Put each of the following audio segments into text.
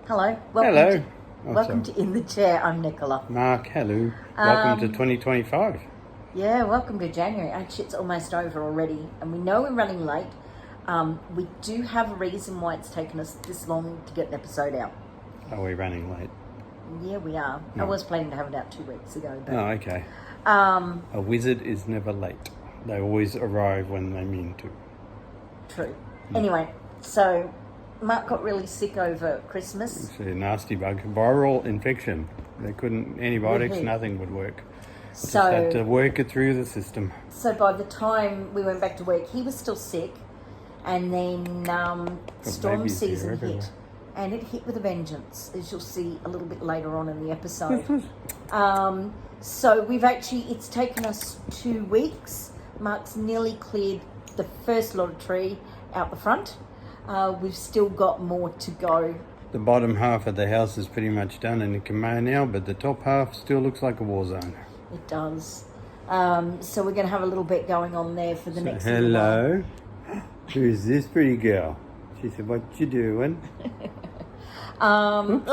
Hello. Hello. Welcome to In the Chair. I'm Nicola. Mark, hello. Welcome to 2025. Yeah, welcome to January. Actually, it's almost over already, and we know we're running late. We do have a reason why it's taken us this long to get an episode out. Are we running late? Yeah, we are. No. I was planning to have it out 2 weeks ago. But, Oh, okay. A wizard is never late. They always arrive when they mean to. True. Anyway, so Mark got really sick over Christmas. It's a nasty bug. Viral infection. They couldn't, antibiotics, nothing would work. Just had to work it through the system. So by the time we went back to work, he was still sick. And then storm season hit. And it hit with a vengeance, as you'll see a little bit later on in the episode. So it's taken us 2 weeks. Mark's nearly cleared the first lot of tree out the front. We've still got more to go. The bottom half of the house is pretty much done and it can mow now, but the top half still looks like a war zone. It does. So we're going to have a little bit going on there for the next Hello. Who's this pretty girl? She said, "What you doing?" Wobble.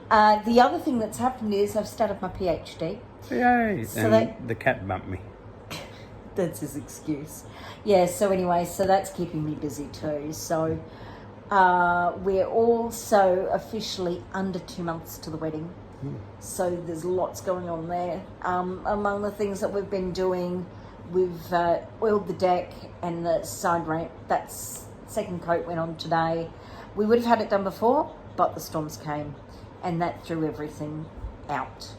The other thing that's happened is I've started my PhD. Yay! So and the cat bumped me. That's his excuse. Yeah, so anyway, so that's keeping me busy too. So we're also officially under 2 months to the wedding. So there's lots going on there. Among the things that we've been doing, we've oiled the deck and the side ramp. That's second coat went on today. We would have had it done before, but the storms came and that threw everything out.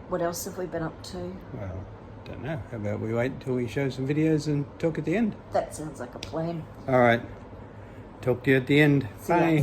What else have we been up to? Well, don't know. How about we wait until we show some videos and talk at the end? That sounds like a plan. All right. Talk to you at the end. See Bye. ya.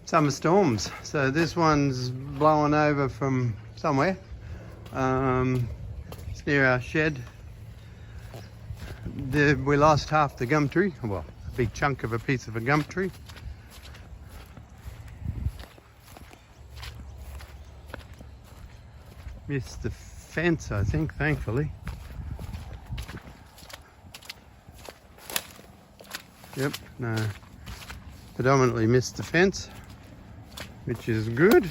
Summer storms. So this one's blowing over from somewhere. It's near our shed. We lost half the gum tree. Well, a big chunk of a piece of a gum tree. Missed the fence, I think, thankfully. Yep, no. Predominantly missed the fence, which is good.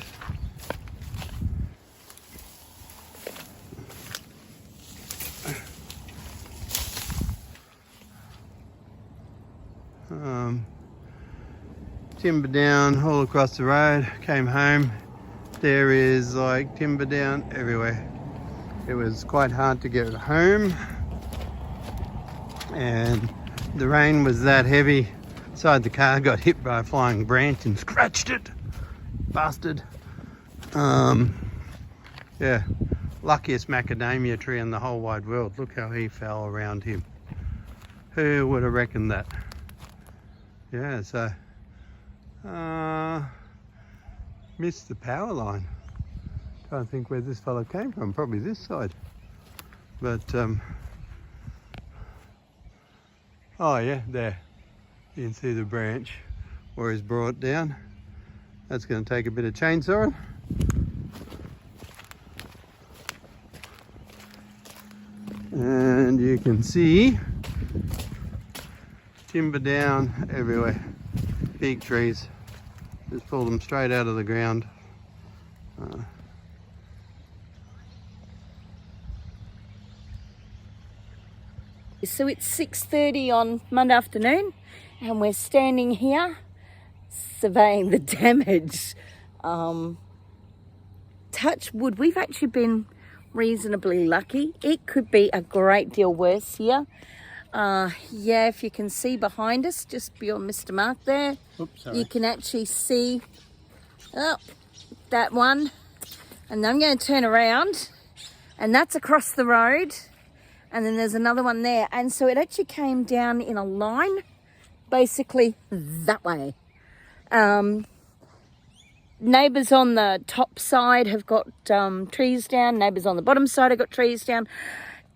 Timber down all across the road, came home. There is like timber down everywhere. It was quite hard to get home and the rain was that heavy. Inside the car, got hit by a flying branch and scratched it. Bastard. Yeah, luckiest macadamia tree in the whole wide world. Look how he fell around him. Who would have reckoned that? Yeah, so missed the power line. Trying to think where this fellow came from. Probably this side. But oh yeah, there. You can see the branch where he's brought down. That's going to take a bit of chainsawing. And you can see timber down everywhere. Big trees. Just pulled them straight out of the ground. So it's 6:30 on Monday afternoon and we're standing here surveying the damage. Touch wood, we've actually been reasonably lucky. It could be a great deal worse here. Yeah, if you can see behind us, just beyond Mr. Mark there, Oops, sorry. you can actually see Oh, that one. And I'm going to turn around, and that's across the road. And then there's another one there. And so it actually came down in a line, basically that way. Neighbours on the top side have got trees down. Neighbours on the bottom side have got trees down.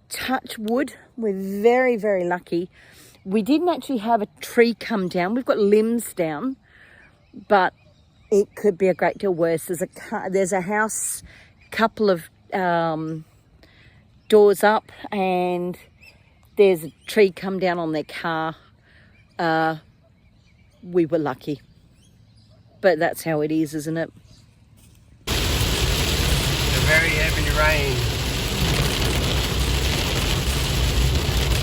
Touch wood, we're very, very lucky. We didn't actually have a tree come down. We've got limbs down, but it could be a great deal worse. There's a house, couple of doors up, and there's a tree come down on their car. We were lucky, but that's how it is, isn't it? A very heavy rain.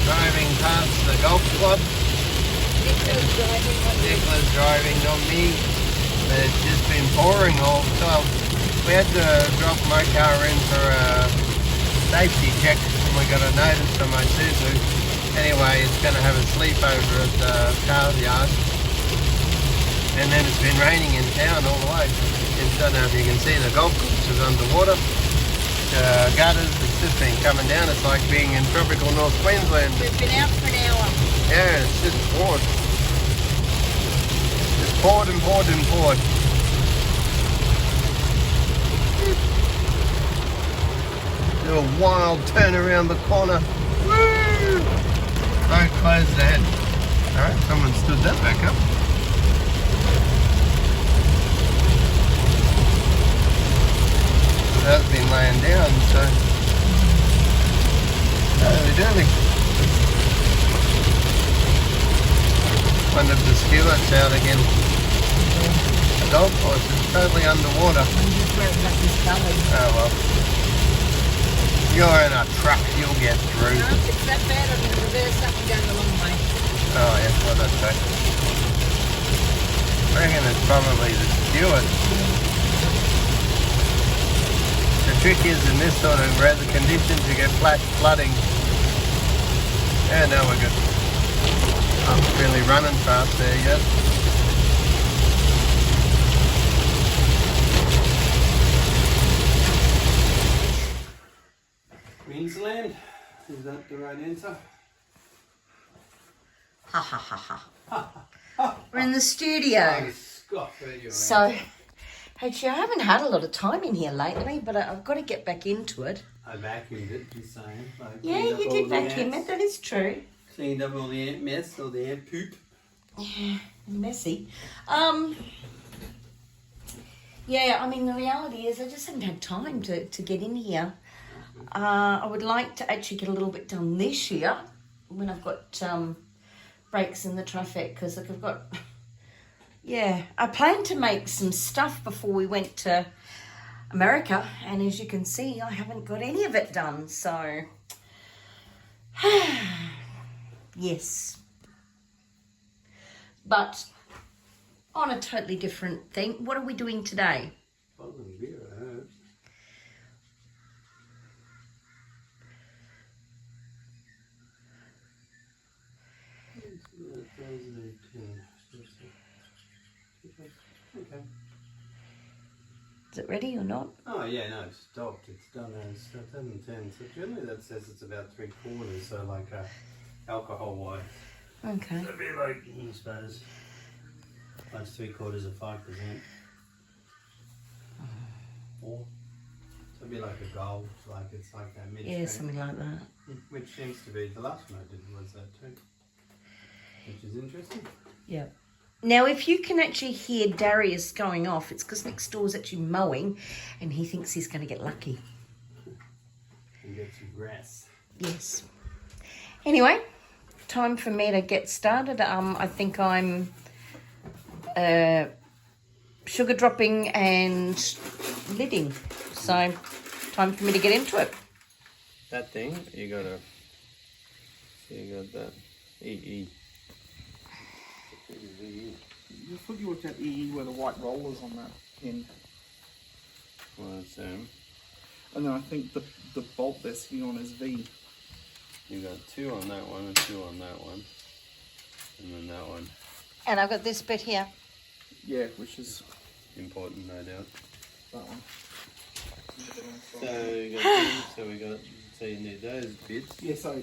Driving past the golf club. Nicola's driving, not me. But it's just been pouring all the time. We had to drop my car in for a safety check and we got a notice from my Suzu. Anyway, it's going to have a sleepover at the car yard. And then it's been raining in town all the way. I don't know if you can see the golf course is underwater. Gutters, it's just been coming down. It's like being in tropical North Queensland. We've been out for an hour. Yeah, it's just poured. Just poured and poured and poured. Do a wild turn around the corner. Woo! Don't close ahead. Alright, someone stood that back up. That's been laying down, so early. Wonder if the skillet's out again. The golf course is totally underwater. Oh well. You're in a truck, you'll get through. No, if it's that bad, I'm going to reverse up and go the long way. Oh yeah, well that's right. I reckon it's probably the skillet. The trick is in this sort of weather conditions you get flash flooding. Yeah, now we're good. I'm really running fast there yet. Queensland, is that the right answer? Ha ha ha ha. We're in the studio. So, actually, I haven't had a lot of time in here lately, but I've got to get back into it. I vacuumed it, you're saying. Yeah, you did vacuum it, that is true. Cleaned up all the ant mess, all the ant poop. Yeah, messy. Yeah, I mean, the reality is I just haven't had time to get in here. I would like to actually get a little bit done this year when I've got breaks in the traffic, because like I've got... Yeah, I planned to make some stuff before we went to America, and as you can see, I haven't got any of it done, so... Yes. But on a totally different thing, what are we doing today? Okay. Is it ready or not? Oh yeah, no, it's stopped. It's done. It's 7:10. So generally that says it's about 3/4, so like alcohol wise. Okay. So it'd be like, I suppose, like 3/4 of 5%. Or so it'd be like a gold, like it's like that mid. Yeah, something like that. Which seems to be the last one I did was that too. Which is interesting. Yeah. Now, if you can actually hear Darius going off, it's because next door is actually mowing and he thinks he's going to get lucky. And get some grass. Yes. Anyway, time for me to get started. I think I'm sugar dropping and lidding. So, time for me to get into it. That thing, you got that EE. I thought you looked at EE where the white rollers on that pin. Well, that's And then I think the bolt they're sitting on is V. You got 2 on that one and 2 on that one. And then that one. And I've got this bit here. Yeah, which is important, no doubt. That one. So we got. So you need those bits. Yeah, so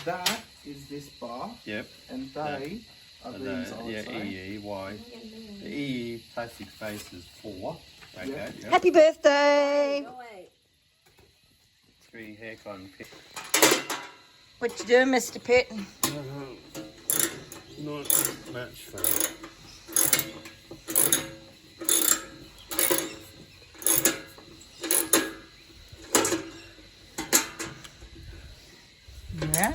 that is this bar. Yep. And they are these, I would yeah, say. EE. The EE plastic face is 4. Okay. Yeah. Yep. Happy birthday! 3 hair cotton pins. What you doing, Mr. Pitt? Not much fun. Yeah.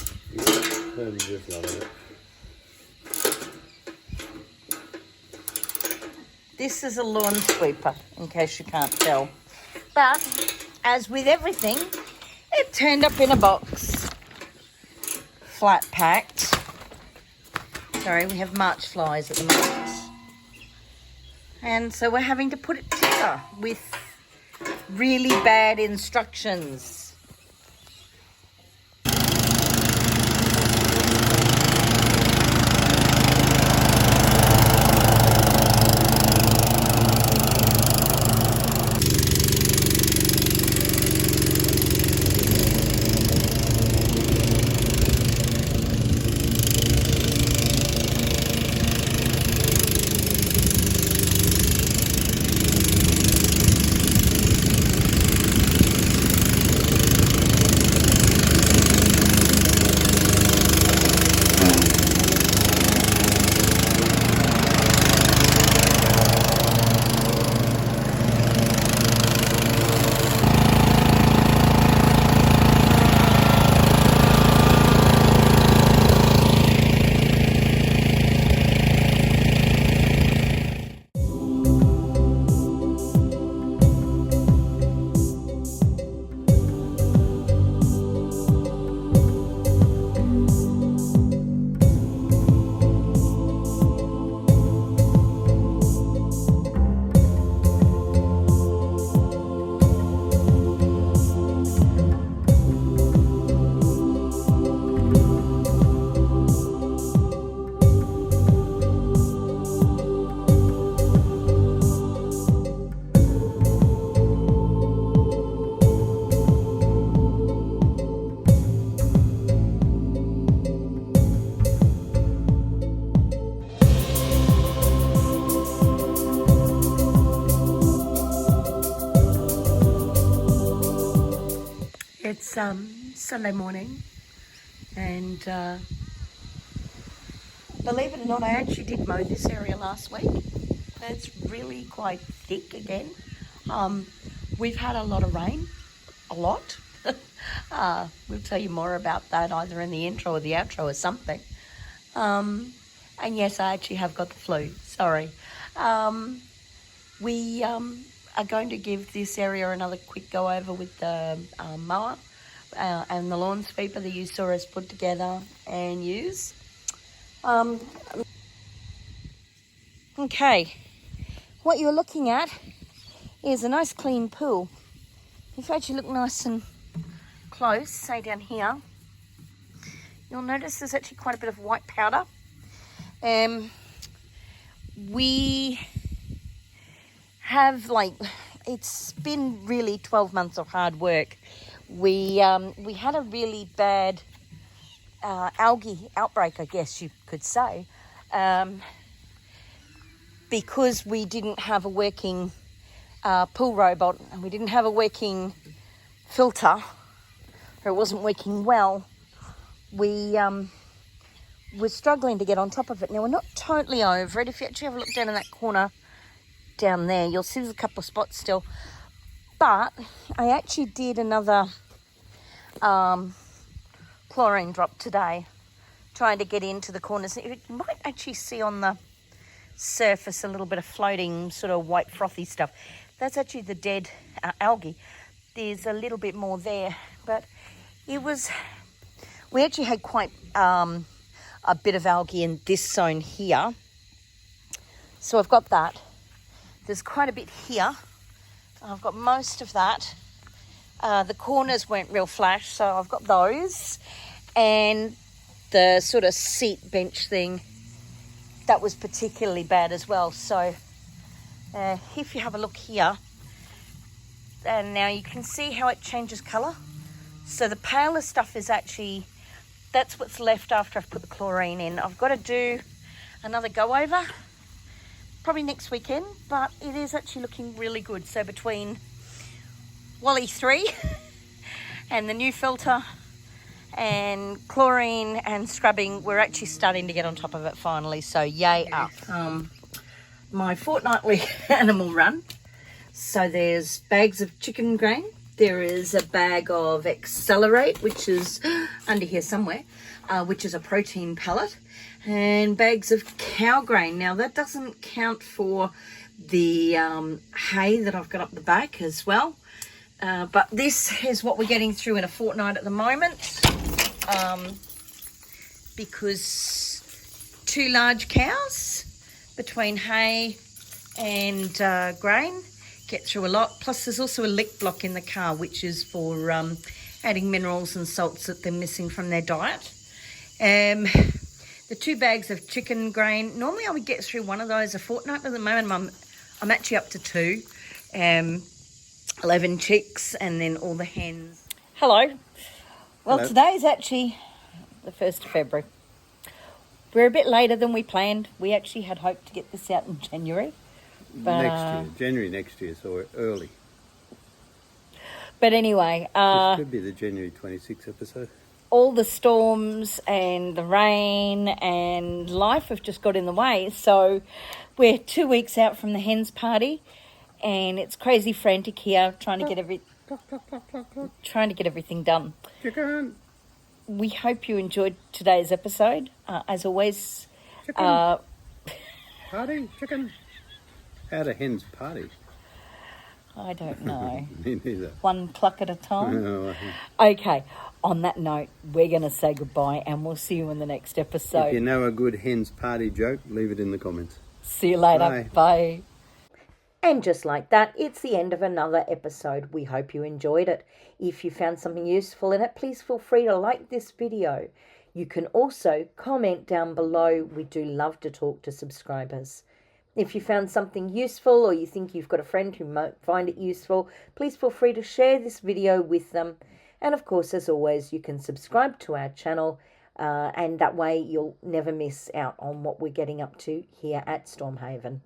Just love it. This is a lawn sweeper, in case you can't tell. But, as with everything, it turned up in a box. Flat packed. Sorry, we have March flies at the moment. And so we're having to put it together with really bad instructions. It's Sunday morning, and believe it or not, I actually did mow this area last week. It's really quite thick again. We've had a lot of rain, a lot. We'll tell you more about that either in the intro or the outro or something. And yes, I actually have got the flu, sorry. We are going to give this area another quick go over with the mower and the lawn sweeper that you saw us put together and use. Okay, what you're looking at is a nice clean pool. If you actually look nice and close, say down here, you'll notice there's actually quite a bit of white powder. We have, it's been really 12 months of hard work. We had a really bad algae outbreak, I guess you could say, because we didn't have a working pool robot and we didn't have a working filter, or it wasn't working well. We were struggling to get on top of it. Now, we're not totally over it. If you actually have a look down in that corner down there, you'll see there's a couple of spots still. But I actually did another chlorine drop today, trying to get into the corners. You might actually see on the surface a little bit of floating sort of white frothy stuff. That's actually the dead algae. There's a little bit more there, but we actually had quite a bit of algae in this zone here. So I've got that. There's quite a bit here. I've got most of that. The corners weren't real flash, so I've got those. And the sort of seat bench thing, that was particularly bad as well. So If you have a look here, and now you can see how it changes colour. So the paler stuff is actually, that's what's left after I've put the chlorine in. I've got to do another go over, probably next weekend, but it is actually looking really good. So between Wally 3 and the new filter and chlorine and scrubbing, we're actually starting to get on top of it finally. So yay up. My fortnightly animal run. So there's bags of chicken grain. There is a bag of Accelerate, which is under here somewhere, which is a protein pellet, and bags of cow grain. Now that doesn't count for the hay that I've got up the back as well. But this is what we're getting through in a fortnight at the moment, because 2 large cows between hay and grain get through a lot. Plus there's also a lick block in the car, which is for adding minerals and salts that they're missing from their diet. The 2 bags of chicken grain, normally I would get through one of those a fortnight, but at the moment I'm actually up to 2. 11 chicks and then all the hens. Hello. Well, Hello. Today's actually the 1st of February. We're a bit later than we planned. We actually had hoped to get this out in January. But, Next year, January next year, so early. But anyway, This could be the January 26th episode. all the storms and the rain and life have just got in the way. So we're 2 weeks out from the hens party, and it's crazy frantic here trying to get everything done. Chicken. We hope you enjoyed today's episode. As always, Chicken. Party. Chicken. How do hens party? I don't know. Me neither. One cluck at a time. Oh, Okay, on that note, we're going to say goodbye, and we'll see you in the next episode. if you know a good hens party joke, leave it in the comments. See you later. Bye. Bye. And just like that, it's the end of another episode. We hope you enjoyed it. If you found something useful in it, please feel free to like this video. You can also comment down below. We do love to talk to subscribers. If you found something useful, or you think you've got a friend who might find it useful, please feel free to share this video with them. And of course, as always, you can subscribe to our channel, and that way you'll never miss out on what we're getting up to here at Stormhaven.